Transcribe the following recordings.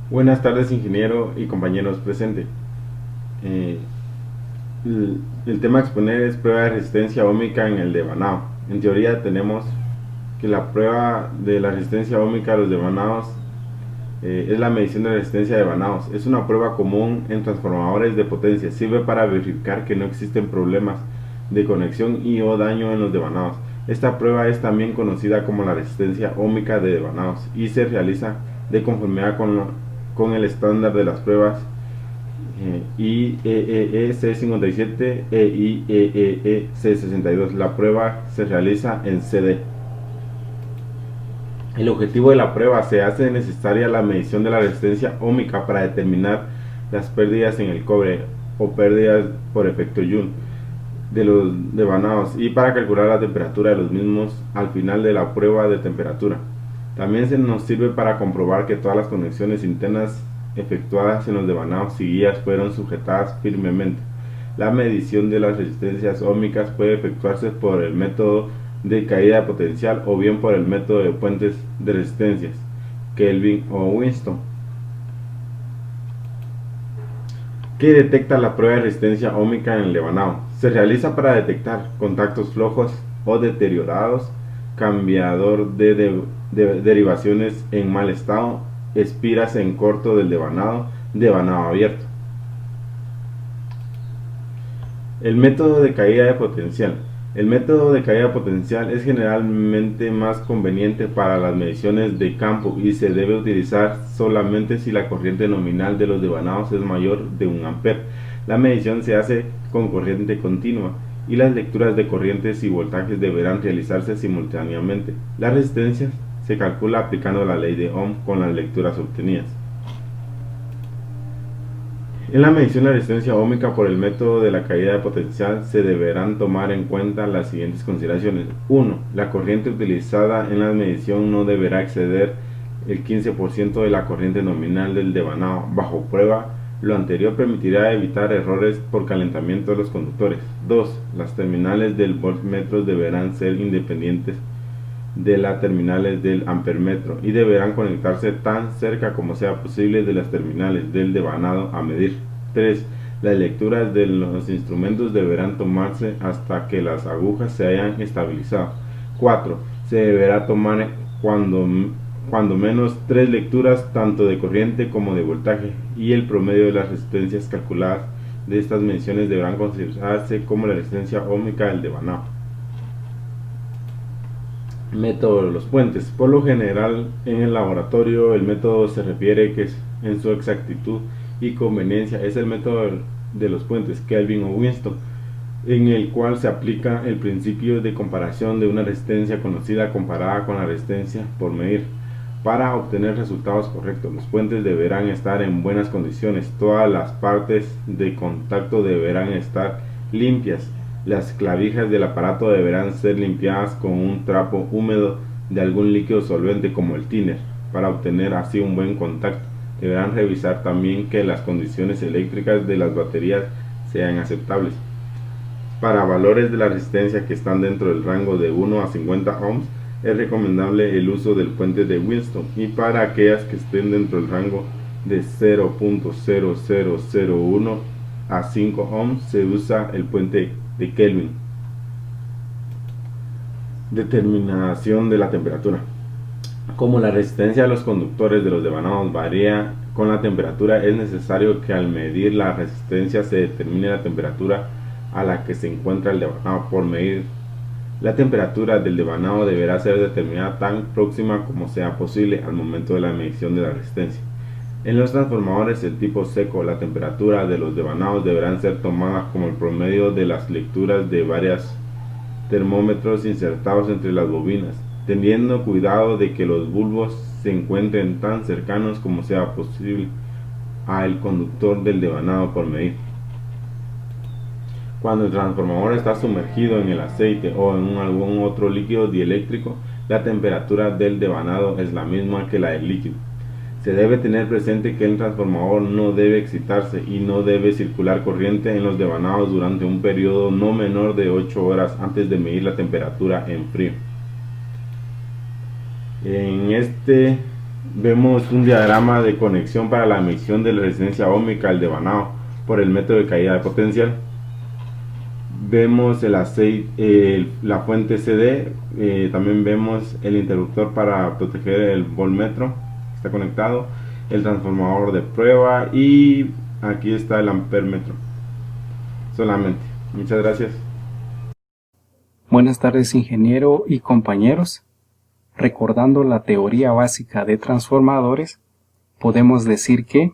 Buenas tardes, ingeniero y compañeros presentes. Eh, el tema a exponer es prueba de resistencia óhmica en el devanado. En teoría tenemos que la prueba de la resistencia óhmica a los devanados es la medición de la resistencia de devanados. Es una prueba común en transformadores de potencia. Sirve para verificar que no existen problemas de conexión y o daño en los devanados. Esta prueba es también conocida como la resistencia óhmica de devanados y se realiza de conformidad con el estándar de las pruebas IEEE C57 e IEEE C62. La prueba se realiza en CD. El objetivo de la prueba se hace necesaria la medición de la resistencia óhmica para determinar las pérdidas en el cobre o pérdidas por efecto Joule de los devanados y para calcular la temperatura de los mismos al final de la prueba de temperatura. También se nos sirve para comprobar que todas las conexiones internas efectuadas en los devanados y guías fueron sujetadas firmemente. La medición de las resistencias óhmicas puede efectuarse por el método de caída potencial o bien por el método de puentes de resistencias, Kelvin o Winston. ¿Qué detecta la prueba de resistencia óhmica en el devanado? Se realiza para detectar contactos flojos o deteriorados, cambiador de derivaciones en mal estado, espiras en corto del devanado abierto. El método de caída de potencial. El método de caída potencial es generalmente más conveniente para las mediciones de campo y se debe utilizar solamente si la corriente nominal de los devanados es mayor de 1 A. La medición se hace con corriente continua y las lecturas de corrientes y voltajes deberán realizarse simultáneamente. La resistencia se calcula aplicando la ley de Ohm con las lecturas obtenidas. En la medición de la resistencia óhmica por el método de la caída de potencial se deberán tomar en cuenta las siguientes consideraciones. 1. La corriente utilizada en la medición no deberá exceder el 15% de la corriente nominal del devanado. Bajo prueba, lo anterior permitirá evitar errores por calentamiento de los conductores. 2. Las terminales del voltmetro deberán ser independientes de las terminales del ampermetro y deberán conectarse tan cerca como sea posible de las terminales del devanado a medir. 3. Las lecturas de los instrumentos deberán tomarse hasta que las agujas se hayan estabilizado. 4. Se deberá tomar cuando menos 3 lecturas tanto de corriente como de voltaje y el promedio de las resistencias calculadas de estas mediciones deberán considerarse como la resistencia óhmica del devanado. Método de los puentes. Por lo general, en el laboratorio, el método se refiere que en su exactitud y conveniencia es el método de los puentes, Kelvin o Winston, en el cual se aplica el principio de comparación de una resistencia conocida comparada con la resistencia por medir. Para obtener resultados correctos, los puentes deberán estar en buenas condiciones, todas las partes de contacto deberán estar limpias. Las clavijas del aparato deberán ser limpiadas con un trapo húmedo de algún líquido solvente como el thinner, para obtener así un buen contacto. Deberán revisar también que las condiciones eléctricas de las baterías sean aceptables. Para valores de la resistencia que están dentro del rango de 1 a 50 ohms, es recomendable el uso del puente de Winston, y para aquellas que estén dentro del rango de 0.0001 a 5 ohms se usa el puente de Kelvin. Determinación de la temperatura. Como la resistencia de los conductores de los devanados varía con la temperatura, es necesario que al medir la resistencia se determine la temperatura a la que se encuentra el devanado por medir. La temperatura del devanado deberá ser determinada tan próxima como sea posible al momento de la medición de la resistencia. En los transformadores del tipo seco, la temperatura de los devanados deberán ser tomadas como el promedio de las lecturas de varios termómetros insertados entre las bobinas, teniendo cuidado de que los bulbos se encuentren tan cercanos como sea posible al conductor del devanado por medir. Cuando el transformador está sumergido en el aceite o en algún otro líquido dieléctrico, la temperatura del devanado es la misma que la del líquido. Se debe tener presente que el transformador no debe excitarse y no debe circular corriente en los devanados durante un periodo no menor de 8 horas antes de medir la temperatura en frío. En este Vemos un diagrama de conexión para la medición de la resistencia óhmica al devanado por el método de caída de potencial. Vemos el aceite, la fuente CD, también vemos el interruptor para proteger el voltmetro, está conectado, el transformador de prueba y aquí está el amperímetro. Solamente. Muchas gracias. Buenas tardes, ingeniero y compañeros. Recordando la teoría básica de transformadores, podemos decir que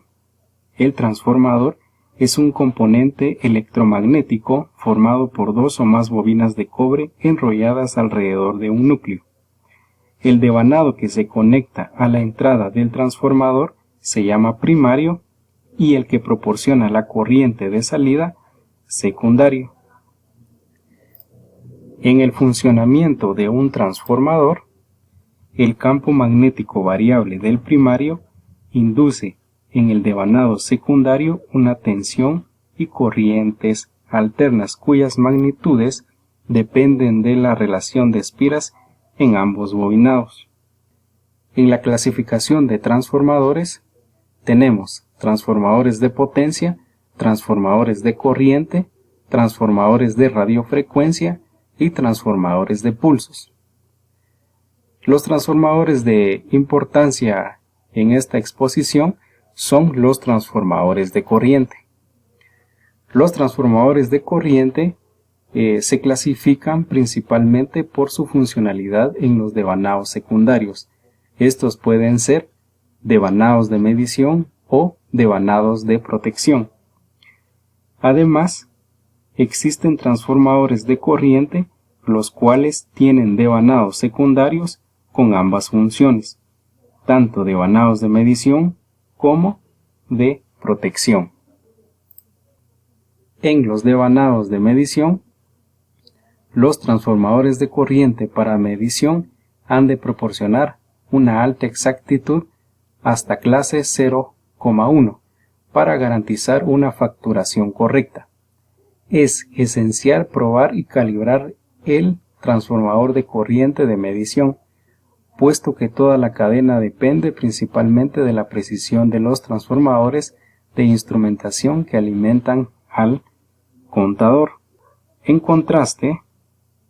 el transformador es un componente electromagnético formado por dos o más bobinas de cobre enrolladas alrededor de un núcleo. El devanado que se conecta a la entrada del transformador se llama primario y el que proporciona la corriente de salida, secundario. En el funcionamiento de un transformador, el campo magnético variable del primario induce en el devanado secundario una tensión y corrientes alternas cuyas magnitudes dependen de la relación de espiras en ambos bobinados. En la clasificación de transformadores tenemos transformadores de potencia, transformadores de corriente, transformadores de radiofrecuencia y transformadores de pulsos. Los transformadores de importancia en esta exposición son los transformadores de corriente. Los transformadores de corriente se clasifican principalmente por su funcionalidad en los devanados secundarios. Estos pueden ser devanados de medición o devanados de protección. Además, existen transformadores de corriente los cuales tienen devanados secundarios con ambas funciones, tanto devanados de medición como de protección. En los devanados de medición, los transformadores de corriente para medición han de proporcionar una alta exactitud hasta clase 0,1 para garantizar una facturación correcta. Es esencial probar y calibrar el transformador de corriente de medición, puesto que toda la cadena depende principalmente de la precisión de los transformadores de instrumentación que alimentan al contador. En contraste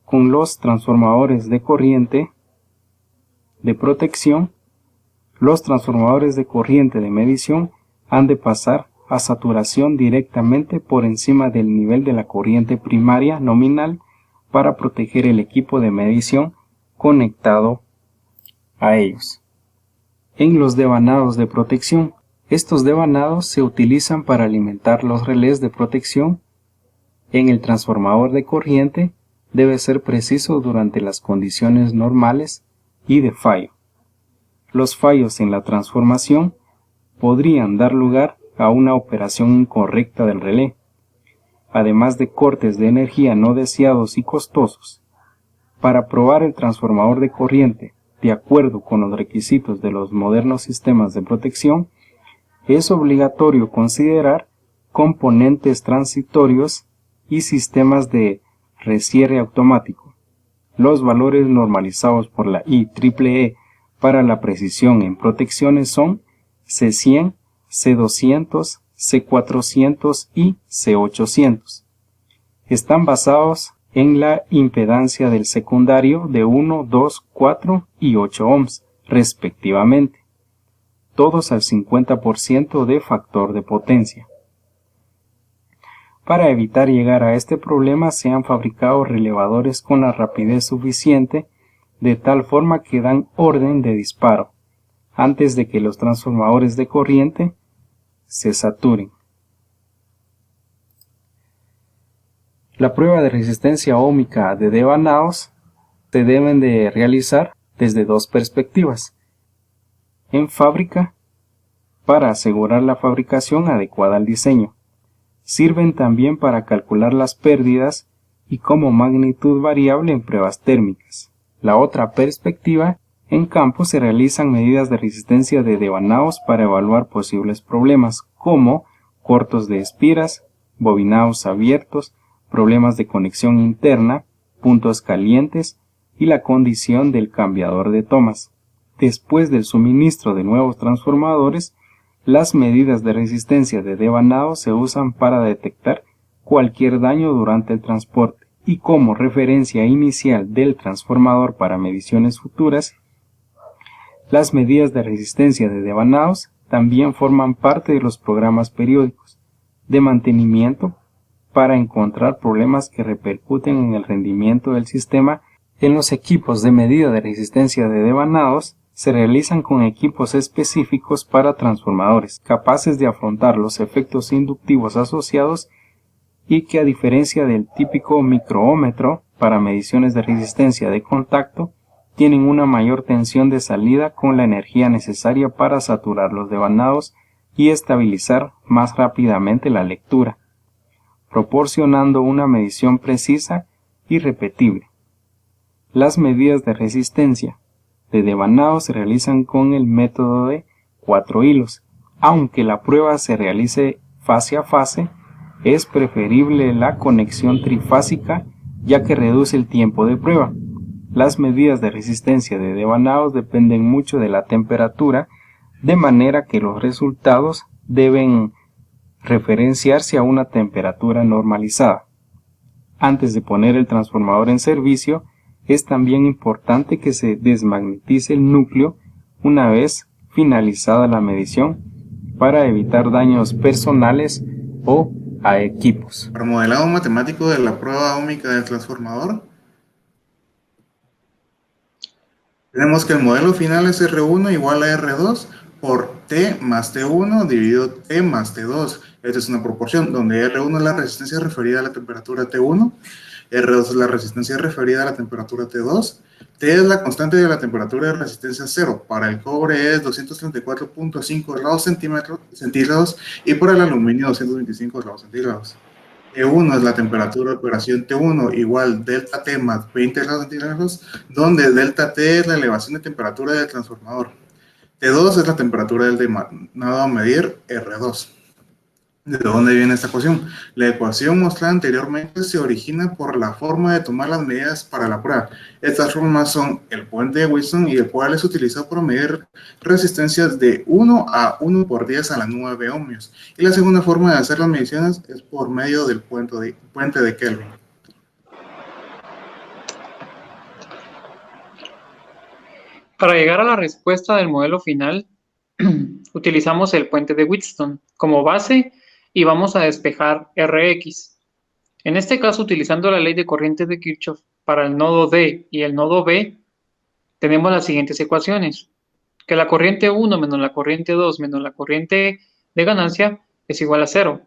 con los transformadores de corriente de protección, los transformadores de corriente de medición han de pasar a saturación directamente por encima del nivel de la corriente primaria nominal para proteger el equipo de medición conectado a ellos. En los devanados de protección, estos devanados se utilizan para alimentar los relés de protección. En el transformador de corriente debe ser preciso durante las condiciones normales y de fallo. Los fallos en la transformación podrían dar lugar a una operación incorrecta del relé, además de cortes de energía no deseados y costosos. Para probar el transformador de corriente de acuerdo con los requisitos de los modernos sistemas de protección, es obligatorio considerar componentes transitorios y sistemas de recierre automático. Los valores normalizados por la IEEE para la precisión en protecciones son C100, C200, C400 y C800. Están basados en la impedancia del secundario de 1, 2, 4 y 8 ohms, respectivamente, todos al 50% de factor de potencia. Para evitar llegar a este problema se han fabricado relevadores con la rapidez suficiente de tal forma que dan orden de disparo antes de que los transformadores de corriente se saturen. La prueba de resistencia óhmica de devanados se deben de realizar desde dos perspectivas. En fábrica, para asegurar la fabricación adecuada al diseño. Sirven también para calcular las pérdidas y como magnitud variable en pruebas térmicas. La otra perspectiva, en campo se realizan medidas de resistencia de devanados para evaluar posibles problemas como cortos de espiras, bobinados abiertos, problemas de conexión interna, puntos calientes y la condición del cambiador de tomas. después del suministro de nuevos transformadores, las medidas de resistencia de devanado se usan para detectar cualquier daño durante el transporte y como referencia inicial del transformador para mediciones futuras. Las medidas de resistencia de devanados también forman parte de los programas periódicos de mantenimiento para encontrar problemas que repercuten en el rendimiento del sistema. En los equipos de medida de resistencia de devanados se realizan con equipos específicos para transformadores, capaces de afrontar los efectos inductivos asociados y que, a diferencia del típico microómetro para mediciones de resistencia de contacto, tienen una mayor tensión de salida con la energía necesaria para saturar los devanados y estabilizar más rápidamente la lectura, proporcionando una medición precisa y repetible. Las medidas de resistencia de devanado se realizan con el método de 4 hilos. Aunque la prueba se realice fase a fase, es preferible la conexión trifásica ya que reduce el tiempo de prueba. Las medidas de resistencia de devanados dependen mucho de la temperatura, de manera que los resultados deben referenciarse a una temperatura normalizada. Antes de poner el transformador en servicio, es también importante que se desmagnetice el núcleo una vez finalizada la medición para evitar daños personales o a equipos. Para modelado matemático de la prueba óhmica del transformador, tenemos que el modelo final es R1 igual a R2 por T más T1 dividido T más T2. Esta es una proporción donde R1 es la resistencia referida a la temperatura T1, R2 es la resistencia referida a la temperatura T2, T es la constante de la temperatura de resistencia 0. Para el cobre es 234.5 grados centígrados y para el aluminio 225 grados centígrados. T1 es la temperatura de operación T1 igual delta T más 20 grados centígrados, donde delta T es la elevación de temperatura del transformador. T2 es la temperatura del devanado a medir, R2. ¿De dónde viene esta ecuación? La ecuación mostrada anteriormente se origina por la forma de tomar las medidas para la prueba. Estas formas son el puente de Wilson y el cual es utilizado para medir resistencias de 1 a 1 por 10 a la 9 ohmios. Y la segunda forma de hacer las mediciones es por medio del puente de Kelvin. Para llegar a la respuesta del modelo final, utilizamos el puente de Wheatstone como base y vamos a despejar Rx. En este caso, utilizando la ley de corriente de Kirchhoff para el nodo D y el nodo B, tenemos las siguientes ecuaciones: que la corriente 1 menos la corriente 2 menos la corriente de ganancia es igual a 0,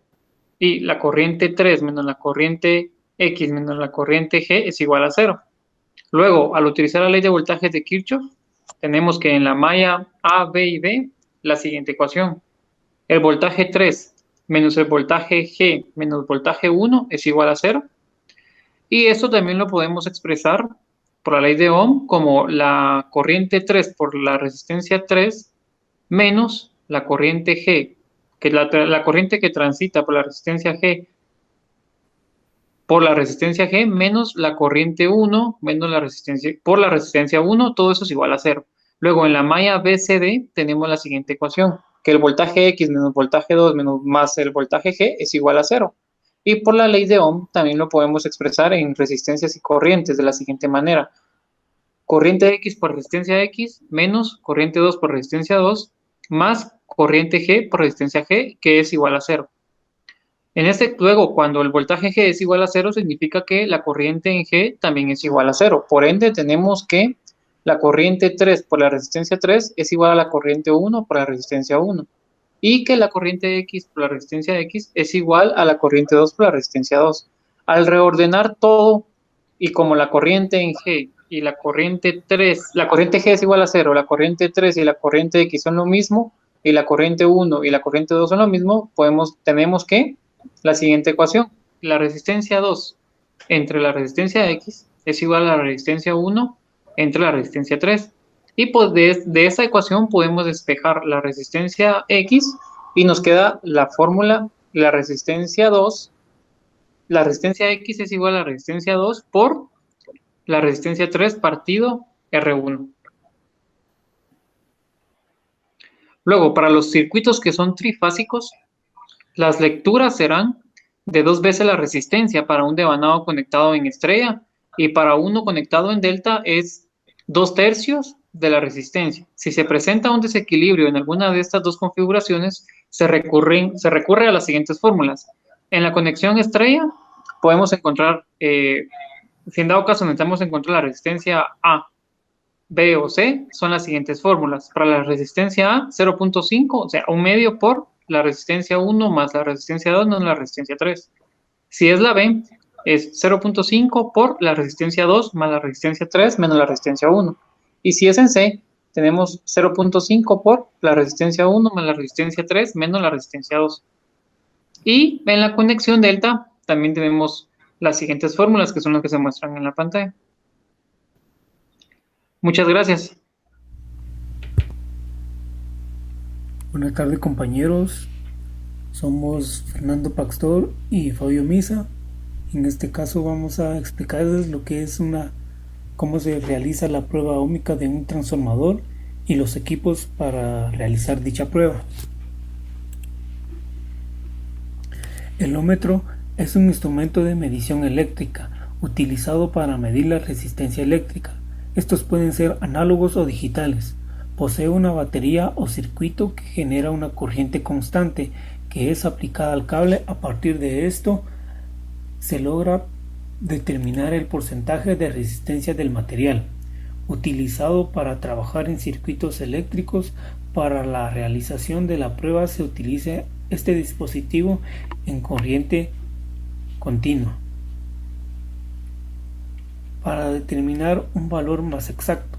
y la corriente 3 menos la corriente X menos la corriente G es igual a 0. Luego, al utilizar la ley de voltajes de Kirchhoff, tenemos que en la malla A, B y D, la siguiente ecuación: el voltaje 3 menos el voltaje G menos voltaje 1 es igual a 0. Y esto también lo podemos expresar por la ley de Ohm como la corriente 3 por la resistencia 3 menos la corriente G, que la corriente que transita por la resistencia G menos la corriente 1 menos la resistencia por la resistencia 1, todo eso es igual a 0. Luego en la malla BCD tenemos la siguiente ecuación: que el voltaje X menos voltaje 2 menos más el voltaje G es igual a 0. Y por la ley de Ohm también lo podemos expresar en resistencias y corrientes de la siguiente manera: corriente X por resistencia X menos corriente 2 por resistencia 2 más corriente G por resistencia G, que es igual a 0. Luego, cuando el voltaje G es igual a 0, significa que la corriente en G también es igual a 0. Por ende, tenemos que la corriente 3 por la resistencia 3 es igual a la corriente 1 por la resistencia 1. Y que la corriente X por la resistencia X es igual a la corriente 2 por la resistencia 2. Al reordenar todo, y como la corriente en G y la corriente 3, la corriente G es igual a 0, la corriente 3 y la corriente X son lo mismo, y la corriente 1 y la corriente 2 son lo mismo, tenemos que la siguiente ecuación: la resistencia 2 entre la resistencia X es igual a la resistencia 1 entre la resistencia 3. Y pues de esa ecuación podemos despejar la resistencia X y nos queda la fórmula: la resistencia X es igual a la resistencia 2 por la resistencia 3 partido R1. Luego, para los circuitos que son trifásicos, las lecturas serán de 2 veces la resistencia para un devanado conectado en estrella, y para uno conectado en delta es 2/3 de la resistencia. Si se presenta un desequilibrio en alguna de estas dos configuraciones, se recurre a las siguientes fórmulas. En la conexión estrella podemos encontrar, si en dado caso necesitamos encontrar la resistencia A, B o C, son las siguientes fórmulas. Para la resistencia A, 0.5, o sea, 1/2 por la resistencia 1 más la resistencia 2 menos la resistencia 3. Si es la B, es 0.5 por la resistencia 2 más la resistencia 3 menos la resistencia 1. Y si es en C, tenemos 0.5 por la resistencia 1 más la resistencia 3 menos la resistencia 2. Y en la conexión delta también tenemos las siguientes fórmulas, que son las que se muestran en la pantalla. Muchas gracias. Buenas tardes, compañeros. Somos Fernando Pastor y Fabio Misa. En este caso vamos a explicarles lo que es cómo se realiza la prueba óhmica de un transformador y los equipos para realizar dicha prueba. El óhmetro es un instrumento de medición eléctrica utilizado para medir la resistencia eléctrica. Estos pueden ser análogos o digitales. Posee una batería o circuito que genera una corriente constante que es aplicada al cable. A partir de esto se logra determinar el porcentaje de resistencia del material utilizado para trabajar en circuitos eléctricos. Para la realización de la prueba se utiliza este dispositivo en corriente continua para determinar un valor más exacto.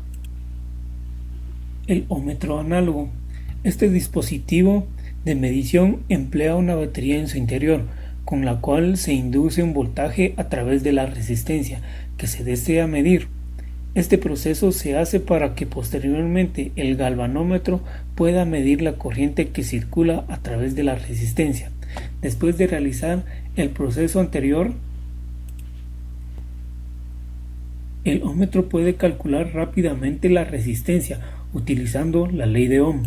El óhmetro análogo. Este dispositivo de medición emplea una batería en su interior, con la cual se induce un voltaje a través de la resistencia que se desea medir. Este proceso se hace para que posteriormente el galvanómetro pueda medir la corriente que circula a través de la resistencia. Después de realizar el proceso anterior, el óhmetro puede calcular rápidamente la resistencia utilizando la ley de Ohm.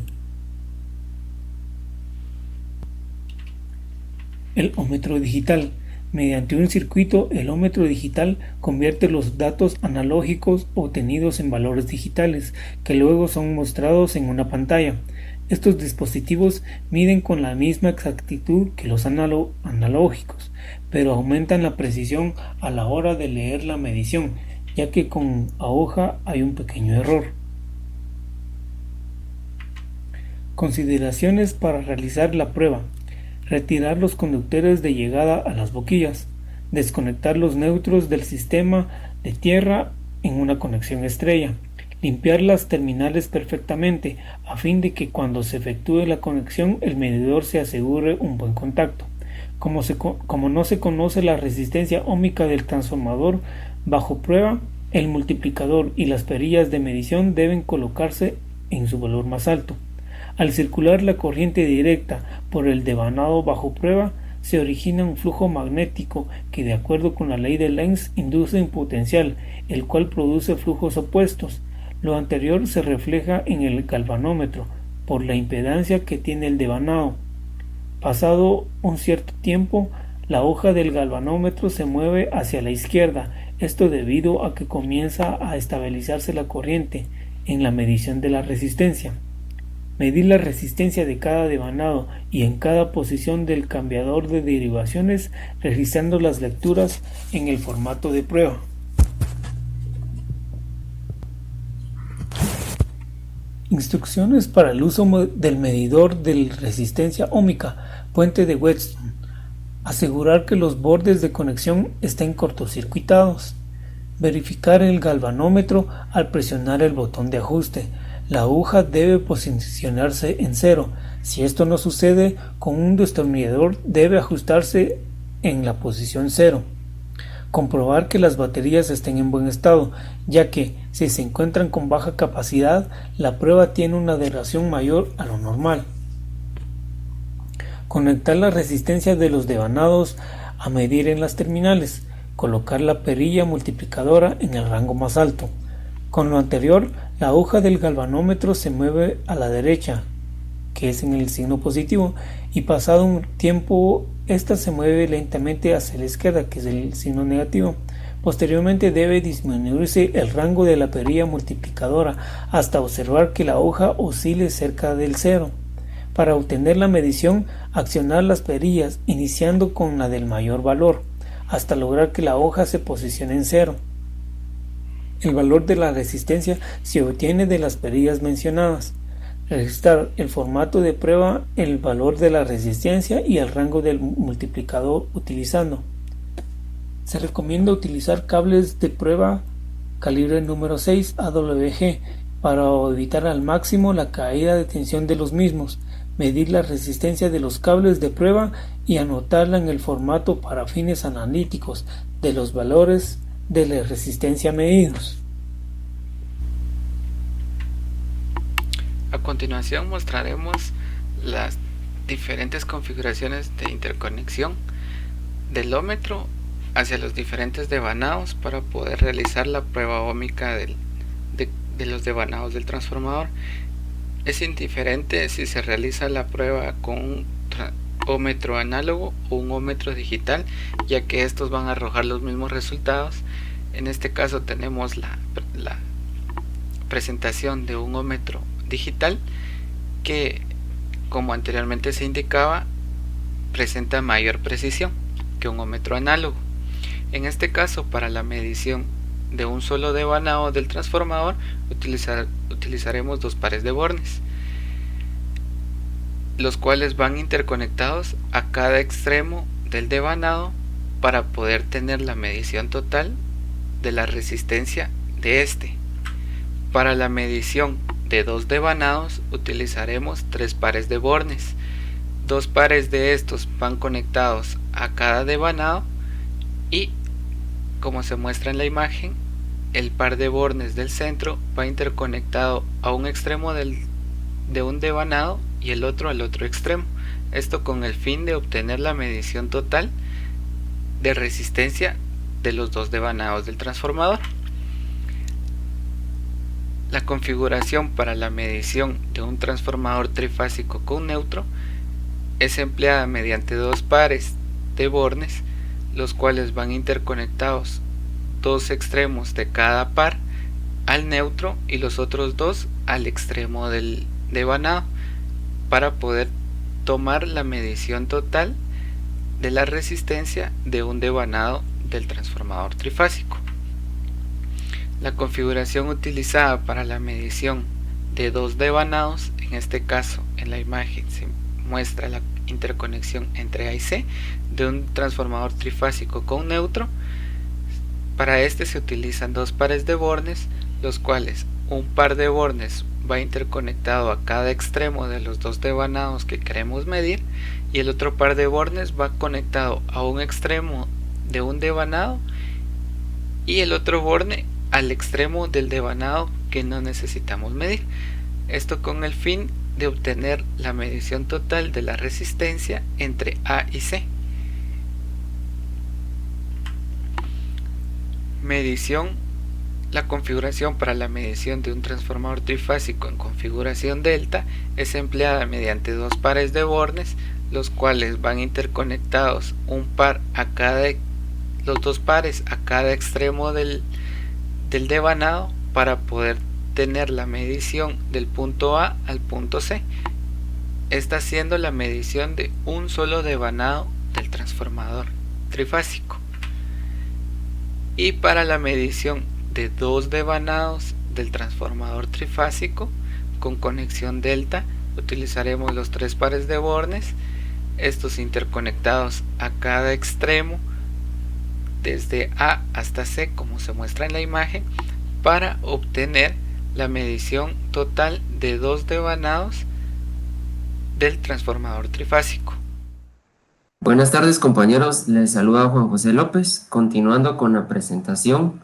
El óhmetro digital. Mediante un circuito, el óhmetro digital convierte los datos analógicos obtenidos en valores digitales, que luego son mostrados en una pantalla. Estos dispositivos miden con la misma exactitud que los analógicos, pero aumentan la precisión a la hora de leer la medición, ya que con aguja hay un pequeño error. Consideraciones para realizar la prueba. Retirar los conductores de llegada a las boquillas. Desconectar los neutros del sistema de tierra en una conexión estrella. Limpiar las terminales perfectamente a fin de que cuando se efectúe la conexión el medidor se asegure un buen contacto. Como no se conoce la resistencia óhmica del transformador bajo prueba, el multiplicador y las perillas de medición deben colocarse en su valor más alto. Al circular la corriente directa por el devanado bajo prueba, se origina un flujo magnético que, de acuerdo con la ley de Lenz, induce un potencial, el cual produce flujos opuestos. Lo anterior se refleja en el galvanómetro por la impedancia que tiene el devanado. Pasado un cierto tiempo, la hoja del galvanómetro se mueve hacia la izquierda, esto debido a que comienza a estabilizarse la corriente en la medición de la resistencia. Medir la resistencia de cada devanado y en cada posición del cambiador de derivaciones, registrando las lecturas en el formato de prueba. Instrucciones para el uso del medidor de resistencia óhmica, puente de Wheatstone. Asegurar que los bordes de conexión estén cortocircuitados. Verificar el galvanómetro al presionar el botón de ajuste. La aguja debe posicionarse en 0. Si esto no sucede, con un destornillador debe ajustarse en la posición 0. Comprobar que las baterías estén en buen estado, ya que si se encuentran con baja capacidad, la prueba tiene una duración mayor a lo normal. Conectar la resistencia de los devanados a medir en las terminales. Colocar la perilla multiplicadora en el rango más alto. Con lo anterior, la hoja del galvanómetro se mueve a la derecha que es en el signo positivo, y pasado un tiempo esta se mueve lentamente hacia la izquierda, que es el signo negativo. Posteriormente debe disminuirse el rango de la perilla multiplicadora hasta observar que la hoja oscile cerca del cero. Para obtener la medición, accionar las perillas iniciando con la del mayor valor, hasta lograr que la hoja se posicione en cero. El valor de la resistencia se obtiene de las perillas mencionadas. Registrar el formato de prueba, el valor de la resistencia y el rango del multiplicador utilizando. Se recomienda utilizar cables de prueba calibre número 6 AWG para evitar al máximo la caída de tensión de los mismos, medir la resistencia de los cables de prueba y anotarla en el formato para fines analíticos de los valores de la resistencia medidos. A continuación mostraremos las diferentes configuraciones de interconexión del ómetro hacia los diferentes devanados para poder realizar la prueba óhmica de los devanados del transformador. Es indiferente si se realiza la prueba con un ómetro análogo o un ómetro digital, ya que estos van a arrojar los mismos resultados. En este caso tenemos la presentación de un ómetro digital que, como anteriormente se indicaba, presenta mayor precisión que un ómetro análogo. En este caso, para la medición de un solo devanado del transformador, utilizaremos dos pares de bornes, los cuales van interconectados a cada extremo del devanado para poder tener la medición total de la resistencia de este. Para la medición de dos devanados utilizaremos tres pares de bornes. Dos pares de estos van conectados a cada devanado y, como se muestra en la imagen, el par de bornes del centro va interconectado a un extremo de un devanado y el otro al otro extremo. Esto con el fin de obtener la medición total de resistencia de los dos devanados del transformador. La configuración para la medición de un transformador trifásico con neutro es empleada mediante dos pares de bornes, los cuales van interconectados dos extremos de cada par al neutro y los otros dos al extremo del devanado, para poder tomar la medición total de la resistencia de un devanado del transformador trifásico. La configuración utilizada para la medición de dos devanados, en este caso en la imagen se muestra la interconexión entre A y C de un transformador trifásico con neutro. Para este se utilizan dos pares de bornes, los cuales un par de bornes va interconectado a cada extremo de los dos devanados que queremos medir y el otro par de bornes va conectado a un extremo de un devanado y el otro borne al extremo del devanado que no necesitamos medir. Esto con el fin de obtener la medición total de la resistencia entre A y C. La configuración para la medición de un transformador trifásico en configuración delta es empleada mediante dos pares de bornes, los cuales van interconectados los dos pares a cada extremo del devanado para poder tener la medición del punto A al punto C, esta siendo la medición de un solo devanado del transformador trifásico. Y para la medición de dos devanados del transformador trifásico con conexión delta utilizaremos los tres pares de bornes, estos interconectados a cada extremo desde A hasta C, como se muestra en la imagen, para obtener la medición total de dos devanados del transformador trifásico. Buenas tardes, compañeros, les saluda Juan José López. Continuando con la presentación,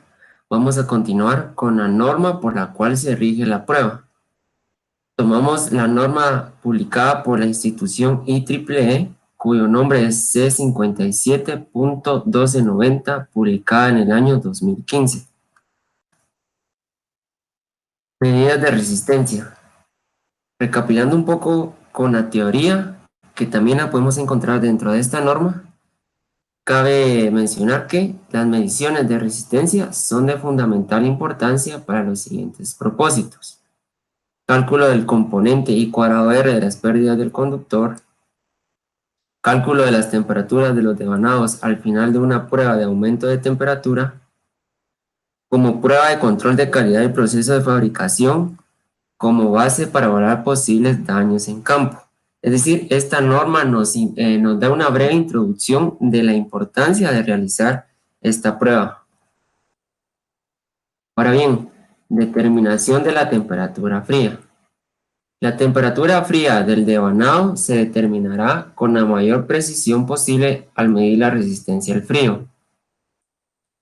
vamos a continuar con la norma por la cual se rige la prueba. Tomamos la norma publicada por la institución IEEE, cuyo nombre es C57.1290, publicada en el año 2015. Medidas de resistencia. Recapitulando un poco con la teoría, que también la podemos encontrar dentro de esta norma, cabe mencionar que las mediciones de resistencia son de fundamental importancia para los siguientes propósitos: cálculo del componente I cuadrado R de las pérdidas del conductor, cálculo de las temperaturas de los devanados al final de una prueba de aumento de temperatura, como prueba de control de calidad del proceso de fabricación, como base para evaluar posibles daños en campo. Es decir, esta norma nos da una breve introducción de la importancia de realizar esta prueba. Ahora bien, determinación de la temperatura fría. La temperatura fría del devanado se determinará con la mayor precisión posible al medir la resistencia al frío.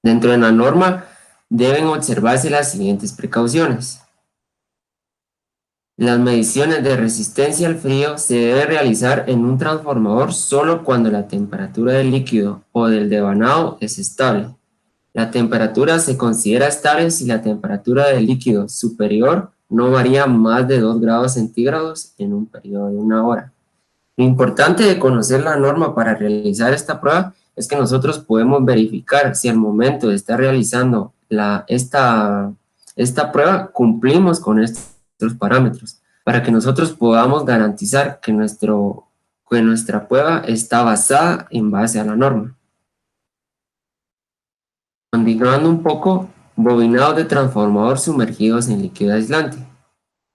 Dentro de la norma deben observarse las siguientes precauciones. Las mediciones de resistencia al frío se deben realizar en un transformador solo cuando la temperatura del líquido o del devanado es estable. La temperatura se considera estable si la temperatura del líquido superior no varía más de 2 grados centígrados en un periodo de 1 hora. Lo importante de conocer la norma para realizar esta prueba es que nosotros podemos verificar si al momento de estar realizando esta prueba cumplimos con estos parámetros, para que nosotros podamos garantizar que nuestra prueba está basada en base a la norma. Continuando un poco, bobinados de transformador sumergidos en líquido aislante.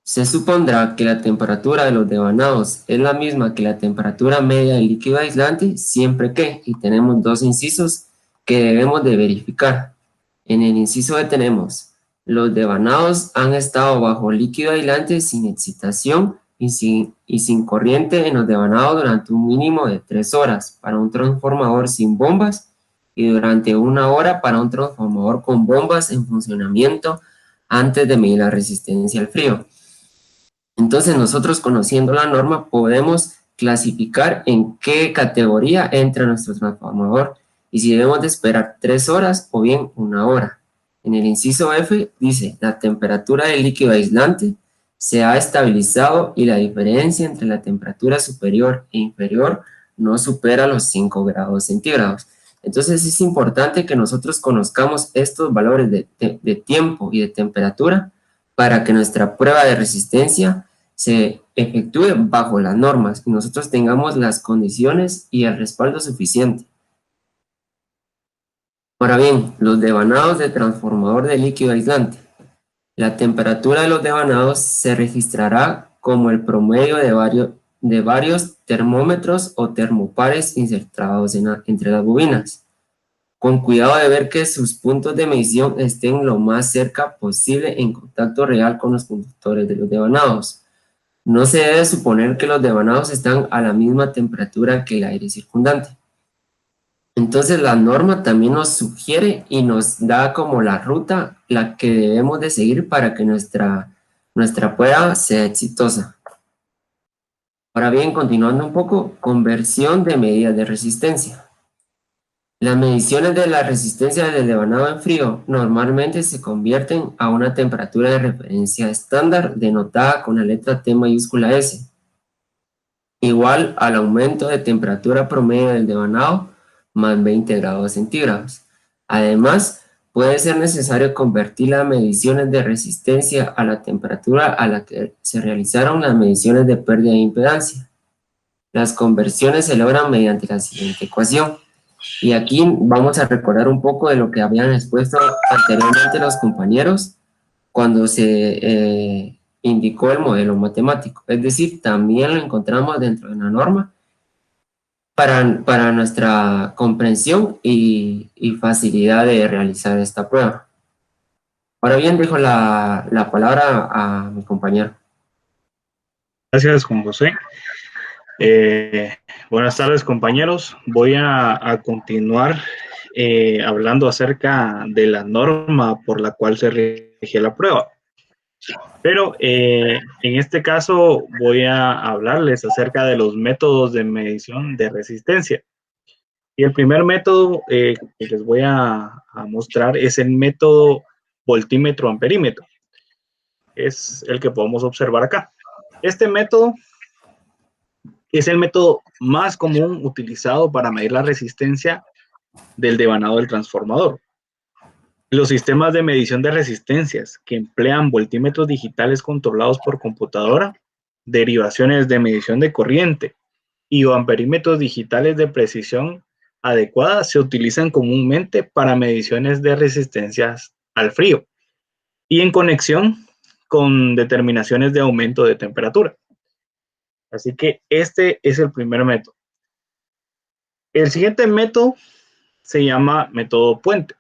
Se supondrá que la temperatura de los devanados es la misma que la temperatura media del líquido aislante siempre que, y tenemos dos incisos que debemos de verificar. En el inciso B tenemos: los devanados han estado bajo líquido aislante sin excitación y sin corriente en los devanados durante un mínimo de 3 horas para un transformador sin bombas y durante 1 hora para un transformador con bombas en funcionamiento antes de medir la resistencia al frío. Entonces nosotros, conociendo la norma, podemos clasificar en qué categoría entra nuestro transformador y si debemos de esperar 3 horas o bien 1 hora. En el inciso F dice: la temperatura del líquido aislante se ha estabilizado y la diferencia entre la temperatura superior e inferior no supera los 5 grados centígrados. Entonces es importante que nosotros conozcamos estos valores de tiempo y de temperatura para que nuestra prueba de resistencia se efectúe bajo las normas y nosotros tengamos las condiciones y el respaldo suficiente. Ahora bien, los devanados de transformador de líquido aislante. La temperatura de los devanados se registrará como el promedio de varios termómetros o termopares insertados entre las bobinas, con cuidado de ver que sus puntos de medición estén lo más cerca posible en contacto real con los conductores de los devanados. No se debe suponer que los devanados están a la misma temperatura que el aire circundante. Entonces la norma también nos sugiere y nos da como la ruta la que debemos de seguir para que nuestra prueba sea exitosa. Ahora bien, continuando un poco, conversión de medidas de resistencia. Las mediciones de la resistencia del devanado en frío normalmente se convierten a una temperatura de referencia estándar denotada con la letra T mayúscula S, igual al aumento de temperatura promedio del devanado más 20 grados centígrados. Además, puede ser necesario convertir las mediciones de resistencia a la temperatura a la que se realizaron las mediciones de pérdida de impedancia. Las conversiones se logran mediante la siguiente ecuación. Y aquí vamos a recordar un poco de lo que habían expuesto anteriormente los compañeros cuando se indicó el modelo matemático. Es decir, también lo encontramos dentro de la norma para nuestra comprensión y facilidad de realizar esta prueba. Ahora bien, dejo la palabra a mi compañero. Gracias, Juan José. Buenas tardes, compañeros. Voy a continuar hablando acerca de la norma por la cual se rige la prueba. Pero en este caso voy a hablarles acerca de los métodos de medición de resistencia. Y el primer método que les voy a mostrar es el método voltímetro-amperímetro. Es el que podemos observar acá. Este método Es el método más común utilizado para medir la resistencia del devanado del transformador. Los sistemas de medición de resistencias que emplean voltímetros digitales controlados por computadora, derivaciones de medición de corriente y o amperímetros digitales de precisión adecuada se utilizan comúnmente para mediciones de resistencias al frío y en conexión con determinaciones de aumento de temperatura. Así que este es el primer método. El siguiente método se llama método puente.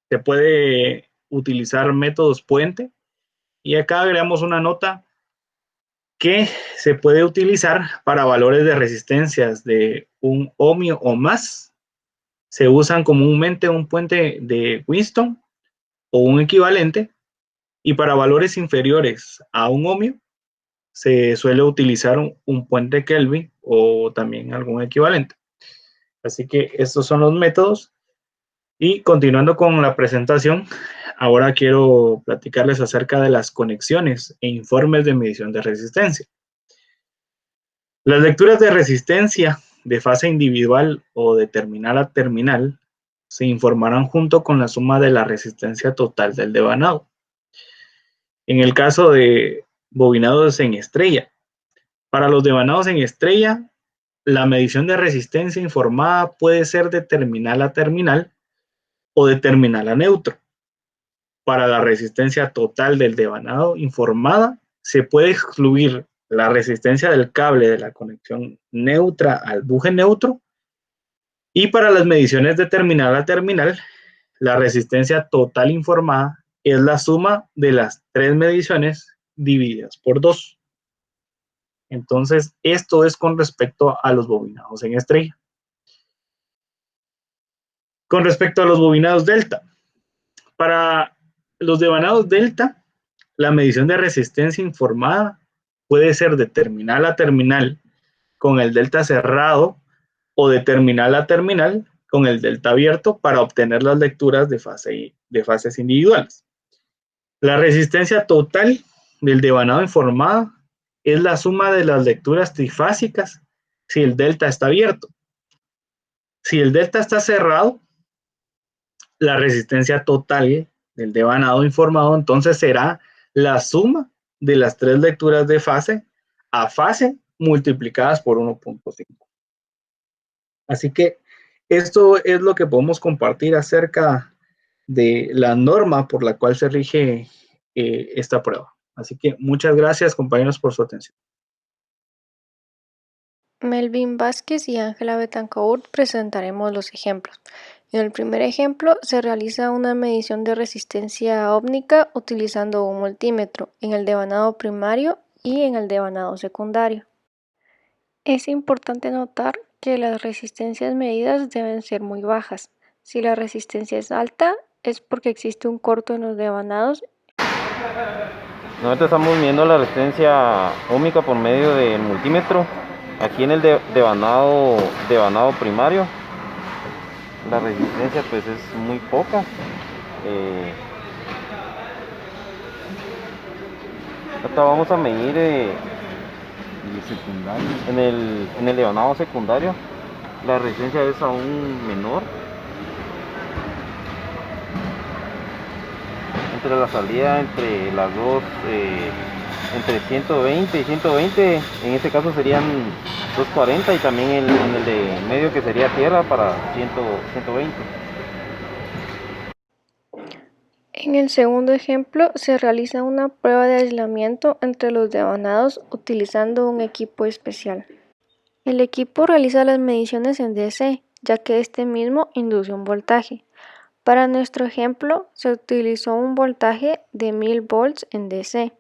Se puede utilizar métodos puente y acá agregamos una nota que se puede utilizar para valores de resistencias de 1 ohmio o más. Se usan comúnmente un puente de Winston o un equivalente, y para valores inferiores a 1 ohmio se suele utilizar un puente Kelvin o también algún equivalente. Así que estos son los métodos. Y continuando con la presentación, ahora quiero platicarles acerca de las conexiones e informes de medición de resistencia. Las lecturas de resistencia de fase individual o de terminal a terminal se informarán junto con la suma de la resistencia total del devanado. En el caso de bobinados en estrella, para los devanados en estrella, la medición de resistencia informada puede ser de terminal a terminal o de terminal a neutro. Para la resistencia total del devanado informada, se puede excluir la resistencia del cable de la conexión neutra al buje neutro, y para las mediciones de terminal a terminal, la resistencia total informada es la suma de las tres mediciones divididas por 2. Entonces, esto es con respecto a los bobinados en estrella. Con respecto a los bobinados delta, para los devanados delta, la medición de resistencia informada puede ser de terminal a terminal con el delta cerrado o de terminal a terminal con el delta abierto para obtener las lecturas de fases individuales. La resistencia total del devanado informada es la suma de las lecturas trifásicas si el delta está abierto. Si el delta está cerrado, la resistencia total del devanado informado entonces será la suma de las tres lecturas de fase a fase multiplicadas por 1.5. Así que esto es lo que podemos compartir acerca de la norma por la cual se rige esta prueba. Así que muchas gracias, compañeros, por su atención. Melvin Vázquez y Ángela Betancourt presentaremos los ejemplos. En el primer ejemplo se realiza una medición de resistencia óptica utilizando un multímetro en el devanado primario y en el devanado secundario. Es importante notar que las resistencias medidas deben ser muy bajas. Si la resistencia es alta, es porque existe un corto en los devanados. Nosotros estamos midiendo la resistencia óhmica por medio del multímetro. Aquí en el devanado primario, la resistencia pues es muy poca. Ahorita vamos a medir en el devanado secundario. La resistencia es aún menor. Entre la salida, entre las dos, entre 120 y 120, en este caso serían 240, y también en el de medio, que sería tierra, para 120. En el segundo ejemplo se realiza una prueba de aislamiento entre los devanados utilizando un equipo especial. El equipo realiza las mediciones en DC, ya que este mismo induce un voltaje. Para nuestro ejemplo se utilizó un voltaje de 1000 volts en DC.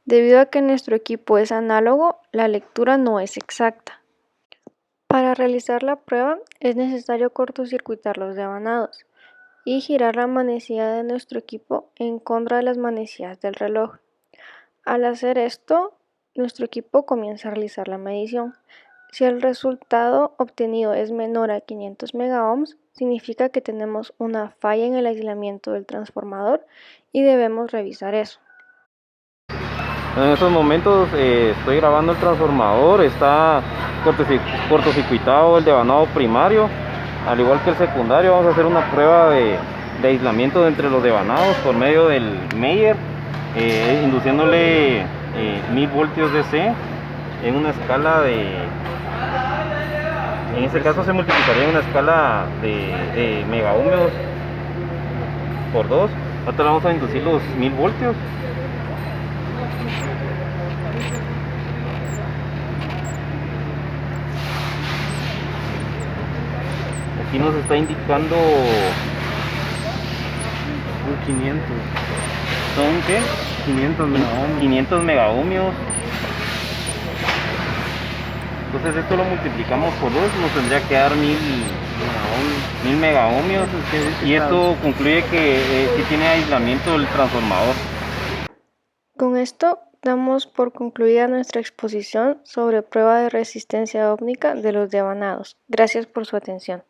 Debido a que nuestro equipo es análogo, la lectura no es exacta. Para realizar la prueba es necesario cortocircuitar los devanados y girar la manecilla de nuestro equipo en contra de las manecillas del reloj. Al hacer esto, nuestro equipo comienza a realizar la medición. Si el resultado obtenido es menor a 500 megaohms, significa que tenemos una falla en el aislamiento del transformador y debemos revisar eso. En estos momentos estoy grabando el transformador, está cortocircuitado el devanado primario, al igual que el secundario. Vamos a hacer una prueba de aislamiento entre los devanados por medio del Meyer, induciéndole 1000 voltios DC en una escala en este caso se multiplicaría en una escala de megaohmios por 2. Ahorita vamos a inducir los 1000 voltios. Aquí nos está indicando 500. ¿Son qué? 500 megaohmios. Entonces esto lo multiplicamos por 2, nos tendría que dar 1000 megaohmios. Y esto concluye que sí tiene aislamiento el transformador. Con esto damos por concluida nuestra exposición sobre prueba de resistencia óptica de los devanados. Gracias por su atención.